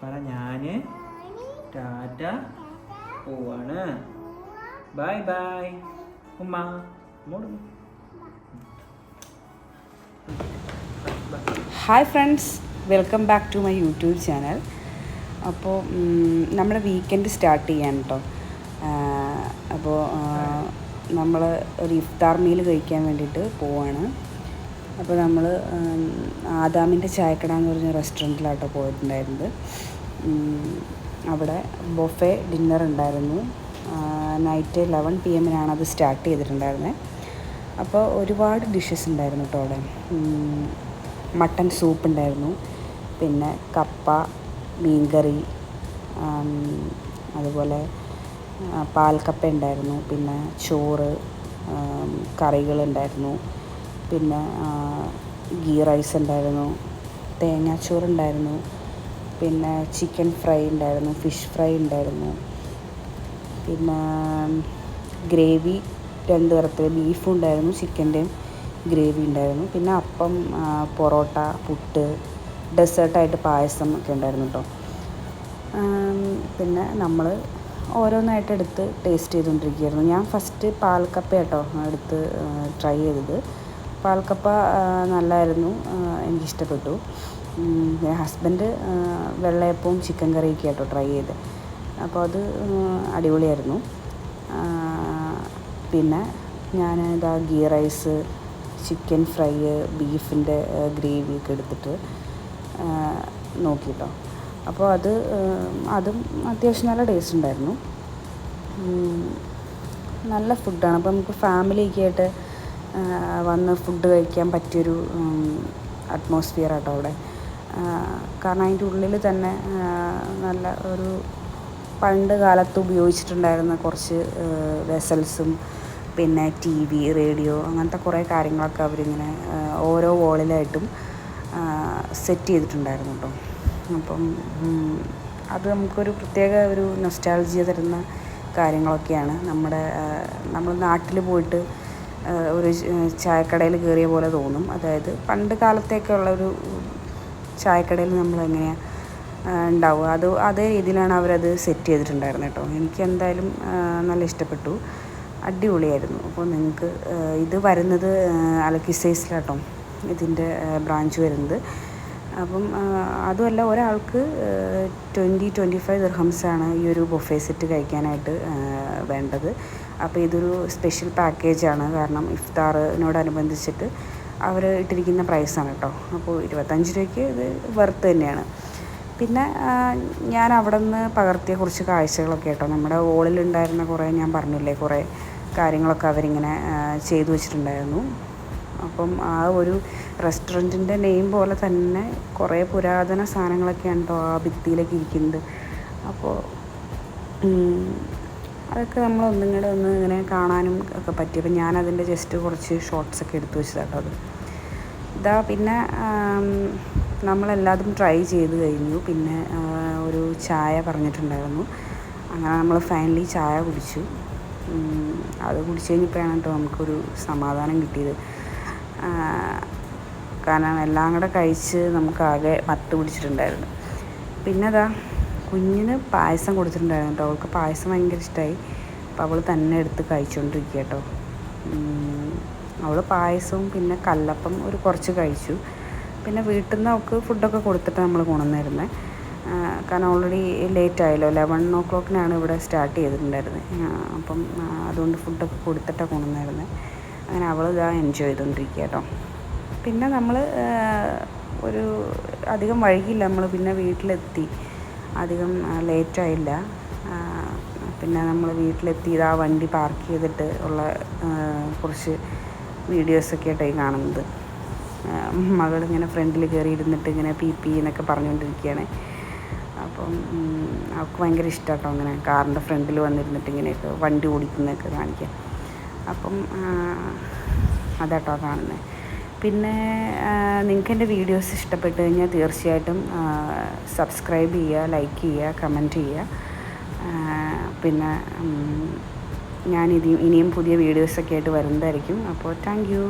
പറ ഞാൻ ടാറ്റ പോവാണ്. ബൈ ബൈ ഉമ്മ. Hi friends, welcome back to my YouTube channel. അപ്പോൾ നമ്മുടെ വീക്കെൻഡ് സ്റ്റാർട്ട് ചെയ്യാൻ കേട്ടോ. അപ്പോൾ നമ്മൾ ഒരു ഇഫ്താർ മീൽ കഴിക്കാൻ വേണ്ടിയിട്ട് പോവാണ്. അപ്പോൾ നമ്മൾ ആദാമിൻ്റെ ചായക്കട എന്ന് പറഞ്ഞ റെസ്റ്റോറൻറ്റിലാട്ടോ പോയിട്ടുണ്ടായിരുന്നത്. അവിടെ ബൊഫെ ഡിന്നർ ഉണ്ടായിരുന്നു. നൈറ്റ് 11 PM അത് സ്റ്റാർട്ട് ചെയ്തിട്ടുണ്ടായിരുന്നത്. അപ്പോൾ ഒരുപാട് ഡിഷസ് ഉണ്ടായിരുന്നു കേട്ടോ അവിടെ. മട്ടൻ സൂപ്പ് ഉണ്ടായിരുന്നു, പിന്നെ കപ്പ, മീൻകറി, അതുപോലെ പാൽക്കപ്പ ഉണ്ടായിരുന്നു, പിന്നെ ചോറ്, കറികളുണ്ടായിരുന്നു, പിന്നെ ഗീ റൈസ് ഉണ്ടായിരുന്നു, തേങ്ങാച്ചോറുണ്ടായിരുന്നു, പിന്നെ ചിക്കൻ ഫ്രൈ ഉണ്ടായിരുന്നു, ഫിഷ് ഫ്രൈ ഉണ്ടായിരുന്നു, പിന്നെ ഗ്രേവി 2 തരത്തിൽ ബീഫും ഉണ്ടായിരുന്നു, ചിക്കൻ്റെയും ഗ്രേവി ഉണ്ടായിരുന്നു, പിന്നെ അപ്പം, പൊറോട്ട, പുട്ട്, ഡെസേർട്ടായിട്ട് പായസം ഒക്കെ ഉണ്ടായിരുന്നു കേട്ടോ. പിന്നെ നമ്മൾ ഓരോന്നായിട്ട് എടുത്ത് ടേസ്റ്റ് ചെയ്തുകൊണ്ടിരിക്കുകയായിരുന്നു. ഞാൻ ഫസ്റ്റ് പാൽക്കപ്പ കേട്ടോ എടുത്ത് ട്രൈ ചെയ്തത്. പാൽക്കപ്പ നല്ലതായിരുന്നു, എനിക്കിഷ്ടപ്പെട്ടു. ഹസ്ബൻഡ് വെള്ളയപ്പവും ചിക്കൻ കറിയൊക്കെ കേട്ടോ ട്രൈ ചെയ്ത്. അപ്പോൾ അത് അടിപൊളിയായിരുന്നു. പിന്നെ ഞാൻ ഗീ റൈസ്, ചിക്കൻ ഫ്രൈ, ബീഫിൻ്റെ ഗ്രേവിയൊക്കെ എടുത്തിട്ട് നോക്കിട്ടോ. അപ്പോൾ അതും അത്യാവശ്യം നല്ല ടേസ്റ്റ് ഉണ്ടായിരുന്നു. നല്ല ഫുഡാണ്. അപ്പോൾ നമുക്ക് ഫാമിലിയൊക്കെ ആയിട്ട് വന്ന് ഫുഡ് കഴിക്കാൻ പറ്റിയൊരു അറ്റ്മോസ്ഫിയർ ആട്ടോ അവിടെ. കാരണം അതിൻ്റെ ഉള്ളിൽ തന്നെ നല്ല ഒരു പണ്ട് കാലത്ത് ഉപയോഗിച്ചിട്ടുണ്ടായിരുന്ന കുറച്ച് വെസൽസും, പിന്നെ TV, റേഡിയോ, അങ്ങനത്തെ കുറേ കാര്യങ്ങളൊക്കെ അവരിങ്ങനെ ഓരോ വോളിലായിട്ടും സെറ്റ് ചെയ്തിട്ടുണ്ടായിരുന്നു കേട്ടോ. അപ്പം അത് നമുക്കൊരു പ്രത്യേക ഒരു നൊസ്റ്റാൾജിയ തരുന്ന കാര്യങ്ങളൊക്കെയാണ്. നമ്മൾ നാട്ടിൽ പോയിട്ട് ഒരു ചായക്കടയിൽ കയറിയ പോലെ തോന്നും. അതായത് പണ്ട് കാലത്തെയൊക്കെ ഉള്ളൊരു ചായക്കടയിൽ നമ്മളെങ്ങനെയാണ് ഉണ്ടാവുക, അതേ രീതിയിലാണ് അവരത് സെറ്റ് ചെയ്തിട്ടുണ്ടായിരുന്നത് കേട്ടോ. എനിക്ക് എന്തായാലും നല്ല ഇഷ്ടപ്പെട്ടു, അടിപൊളിയായിരുന്നു. അപ്പോൾ നിങ്ങൾക്ക് ഇത് വരുന്നത് അൽഖിസൈസിലാട്ടോ ഇതിൻ്റെ ബ്രാഞ്ച് വരുന്നത്. അപ്പം അതുമല്ല, ഒരാൾക്ക് 20-25 ദിർഹംസാണ് ഈ ഒരു ബൊഫേ സെറ്റ് കഴിക്കാനായിട്ട് വേണ്ടത്. അപ്പോൾ ഇതൊരു സ്പെഷ്യൽ പാക്കേജാണ്. കാരണം ഇഫ്താറിനോടനുബന്ധിച്ചിട്ട് അവർ ഇട്ടിരിക്കുന്ന പ്രൈസാണ് കേട്ടോ. അപ്പോൾ 25 രൂപയ്ക്ക് ഇത് വെർത്ത് തന്നെയാണ്. പിന്നെ ഞാൻ അവിടെ നിന്ന് പകർത്തിയ കുറച്ച് കാഴ്ചകളൊക്കെ കേട്ടോ. നമ്മുടെ വോളിലുണ്ടായിരുന്ന കുറേ, ഞാൻ പറഞ്ഞില്ലേ, കുറേ കാര്യങ്ങളൊക്കെ അവരിങ്ങനെ ചെയ്തു വെച്ചിട്ടുണ്ടായിരുന്നു. അപ്പം ആ ഒരു റെസ്റ്റോറൻറ്റിൻ്റെ നെയിം പോലെ തന്നെ കുറേ പുരാതന സാധനങ്ങളൊക്കെയാണ് കേട്ടോ ആ ഭിത്തിയിലൊക്കെ ഇരിക്കുന്നത്. അപ്പോൾ അതൊക്കെ നമ്മൾ ഒന്ന് ഇങ്ങനെ കാണാനും ഒക്കെ പറ്റി. അപ്പം ഞാനതിൻ്റെ ജസ്റ്റ് കുറച്ച് ഷോർട്സൊക്കെ എടുത്തു വെച്ചതാട്ടോ അത്. പിന്നെ നമ്മളെല്ലാതും ട്രൈ ചെയ്ത് കഴിഞ്ഞു. പിന്നെ ഒരു ചായ പറഞ്ഞിട്ടുണ്ടായിരുന്നു. അങ്ങനെ നമ്മൾ ഫൈനലി ചായ കുടിച്ചു. അത് കുടിച്ച് കഴിഞ്ഞപ്പോഴാണ് കേട്ടോ നമുക്കൊരു സമാധാനം കിട്ടിയത്. കാരണം എല്ലാം കൂടെ കഴിച്ച് നമുക്കാകെ മത്ത് പിടിച്ചിട്ടുണ്ടായിരുന്നു. പിന്നെ കുഞ്ഞിന് പായസം കൊടുത്തിട്ടുണ്ടായിരുന്നു കേട്ടോ. അവൾക്ക് പായസം ഭയങ്കര ഇഷ്ടമായി. അപ്പോൾ അവൾ തന്നെ എടുത്ത് കഴിച്ചുകൊണ്ടിരിക്കുക കേട്ടോ. അവൾ പായസവും പിന്നെ കല്ലപ്പം കുറച്ച് കഴിച്ചു. പിന്നെ വീട്ടിൽ നിന്ന് അവൾക്ക് ഫുഡൊക്കെ കൊടുത്തിട്ട് നമ്മൾ കൊണ്ടുവന്നിരുന്നത്. കാരണം ഓൾറെഡി ലേറ്റ് ആയല്ലോ, 11 o'clock ഇവിടെ സ്റ്റാർട്ട് ചെയ്തിട്ടുണ്ടായിരുന്നത്. അപ്പം അതുകൊണ്ട് ഫുഡൊക്കെ കൊടുത്തിട്ടാണ് കൊണ്ടുവന്നിരുന്നത്. അങ്ങനെ അവൾ എൻജോയ് ചെയ്തുകൊണ്ടിരിക്കുക കേട്ടോ. പിന്നെ നമ്മൾ ഒരു അധികം വൈകില്ല, നമ്മൾ പിന്നെ വീട്ടിലെത്തി. അധികം ലേറ്റായില്ല. പിന്നെ നമ്മൾ വീട്ടിലെത്തി വണ്ടി പാർക്ക് ചെയ്തിട്ട് ഉള്ള കുറച്ച് വീഡിയോസൊക്കെ ആയിട്ടായി കാണുന്നത്. മകളിങ്ങനെ ഫ്രണ്ടിൽ കയറി ഇരുന്നിട്ട് ഇങ്ങനെ പി എന്നൊക്കെ പറഞ്ഞുകൊണ്ടിരിക്കുകയാണ്. അപ്പം അവൾക്ക് ഭയങ്കര ഇഷ്ടമാണ് കേട്ടോ അങ്ങനെ കാറിൻ്റെ ഫ്രണ്ടിൽ വന്നിരുന്നിട്ട് ഇങ്ങനെയൊക്കെ വണ്ടി ഓടിക്കുന്നതൊക്കെ കാണിക്കാൻ. അപ്പം അതാട്ടോ കാണുന്നത്. പിന്നെ നിങ്ങൾക്ക് എൻ്റെ വീഡിയോസ് ഇഷ്ടപ്പെട്ട് കഴിഞ്ഞാൽ തീർച്ചയായിട്ടും സബ്സ്ക്രൈബ് ചെയ്യുക, ലൈക്ക് ചെയ്യുക, കമൻറ്റ് ചെയ്യുക. പിന്നെ ഞാൻ ഇനിയും പുതിയ വീഡിയോസൊക്കെ ആയിട്ട് വരുന്നതായിരിക്കും. അപ്പോൾ താങ്ക് യു.